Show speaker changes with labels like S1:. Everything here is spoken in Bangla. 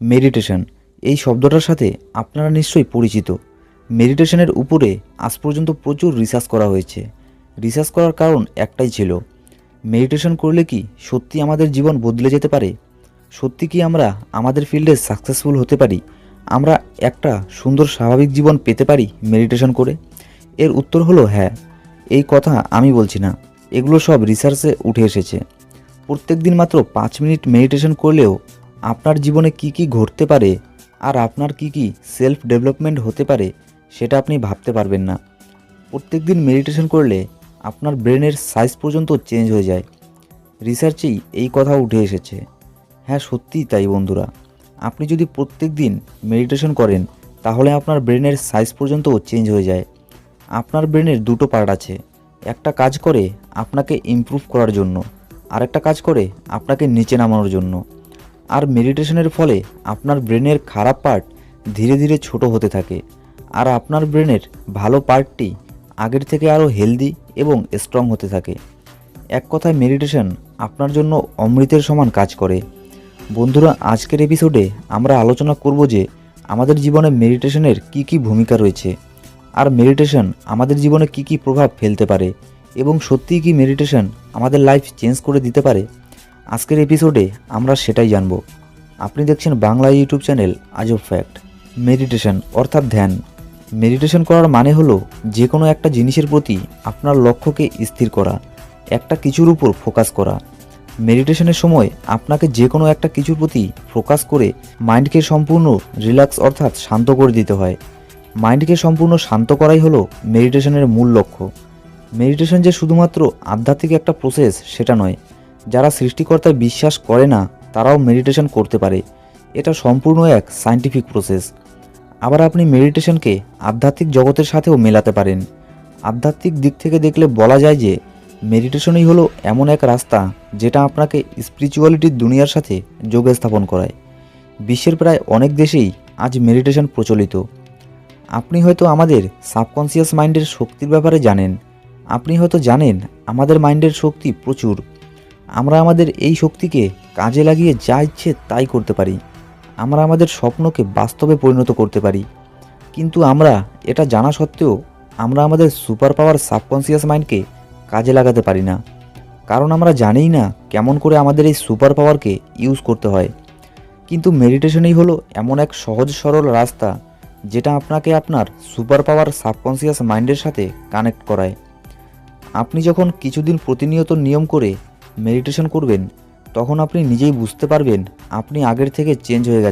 S1: মেডিটেশন এই শব্দটার সাথে আপনারা নিশ্চয়ই পরিচিত। মেডিটেশনের উপরে আজ পর্যন্ত প্রচুর রিসার্চ করা হয়েছে। রিসার্চ করার কারণ একটাই ছিল, মেডিটেশন করলে কি সত্যি আমাদের জীবন বদলে যেতে পারে? সত্যি কি আমরা আমাদের ফিল্ডে সাকসেসফুল হতে পারি? আমরা একটা সুন্দর স্বাভাবিক জীবন পেতে পারি মেডিটেশন করে? এর উত্তর হলো হ্যাঁ। এই কথা আমি বলছি না, এগুলো সব রিসার্চে উঠে এসেছে। প্রত্যেক দিন মাত্র 5 মিনিট মেডিটেশন করলেও আপনার জীবনে কি কি ঘটতে পারে আর আপনার কি কি সেলফ ডেভেলপমেন্ট হতে পারে সেটা আপনি ভাবতে পারবেন না। প্রত্যেক দিন মেডিটেশন করলে আপনার ব্রেনের সাইজ পর্যন্ত চেঞ্জ হয়ে যায়। রিসার্চেই এই কথা উঠে এসেছে। হ্যাঁ, সত্যিই তাই বন্ধুরা। আপনি যদি প্রত্যেক দিন মেডিটেশন করেন তাহলে আপনার ব্রেনের সাইজ পর্যন্ত চেঞ্জ হয়ে যায়। আপনার ব্রেনের দুটো পার্ট আছে, একটা কাজ করে আপনাকে ইমপ্রুভ করার জন্য, আর একটা কাজ করে আপনাকে নিচে নামানোর জন্য। আর মেডিটেশনের ফলে আপনার ব্রেনের খারাপ পার্ট ধীরে ধীরে ছোট হতে থাকে, আর আপনার ব্রেনের ভালো পার্টটি আগের থেকে আরও হেলদি এবং স্ট্রং হতে থাকে। এক কথায় মেডিটেশন আপনার জন্য অমৃতের সমান কাজ করে। বন্ধুরা, আজকের এপিসোডে আমরা আলোচনা করব যে আমাদের জীবনে মেডিটেশনের কি কি ভূমিকা রয়েছে, আর মেডিটেশন আমাদের জীবনে কি কি প্রভাব ফেলতে পারে, এবং সত্যিই কি মেডিটেশন আমাদের লাইফ চেঞ্জ করে দিতে পারে। আজকের এপিসোডে আমরা সেটাই জানব। আপনি দেখছেন বাংলা ইউটিউব চ্যানেল আজব ফ্যাক্ট। মেডিটেশন অর্থাৎ ধ্যান। মেডিটেশন করার মানে হলো যে কোনো একটা জিনিসের প্রতি আপনার লক্ষ্যকে স্থির করা, একটা কিছুর উপর ফোকাস করা। মেডিটেশনের সময় আপনাকে যে কোনো একটা কিছুর প্রতি ফোকাস করে মাইন্ডকে সম্পূর্ণ রিল্যাক্স অর্থাৎ শান্ত করে দিতে হয়। মাইন্ডকে সম্পূর্ণ শান্ত করাই হলো মেডিটেশনের মূল লক্ষ্য। মেডিটেশন যে শুধুমাত্র আধ্যাত্মিক একটা প্রসেস সেটা নয়। যারা সৃষ্টিকর্তায় বিশ্বাস করে না তারাও মেডিটেশন করতে পারে। এটা সম্পূর্ণ এক সায়েন্টিফিক প্রসেস। আবার আপনি মেডিটেশনকে আধ্যাত্মিক জগতের সাথেও মেলাতে পারেন। আধ্যাত্মিক দিক থেকে দেখলে বলা যায় যে মেডিটেশনই হলো এমন এক রাস্তা যেটা আপনাকে স্পিরিচুয়ালিটির দুনিয়ার সাথে যোগ স্থাপন করায়। বিশ্বের প্রায় অনেক দেশেই আজ মেডিটেশন প্রচলিত। আপনি হয়তো আমাদের সাবকনসিয়াস মাইন্ডের শক্তির ব্যাপারে জানেন। আপনি হয়তো জানেন আমাদের মাইন্ডের শক্তি প্রচুর। আমরা আমাদের এই শক্তিকে কাজে লাগিয়ে যা ইচ্ছে তাই করতে পারি। আমরা আমাদের স্বপ্নকে বাস্তবে পরিণত করতে পারি। কিন্তু আমরা এটা জানা সত্ত্বেও আমরা আমাদের সুপার পাওয়ার সাবকনসিয়াস মাইন্ডকে কাজে লাগাতে পারি না, কারণ আমরা জানিই না কেমন করে আমাদের এই সুপার পাওয়ারকে ইউজ করতে হয়। কিন্তু মেডিটেশনই হলো এমন এক সহজ সরল রাস্তা যেটা আপনাকে আপনার সুপার পাওয়ার সাবকনসিয়াস মাইন্ডের সাথে কানেক্ট করায়। আপনি যখন কিছুদিন প্রতিনিয়ত নিয়ম করে মেডিটেশন করবেন তখন আপনি নিজেই বুঝতে পারবেন আপনি আগের থেকে চেঞ্জ হয়ে গেছেন।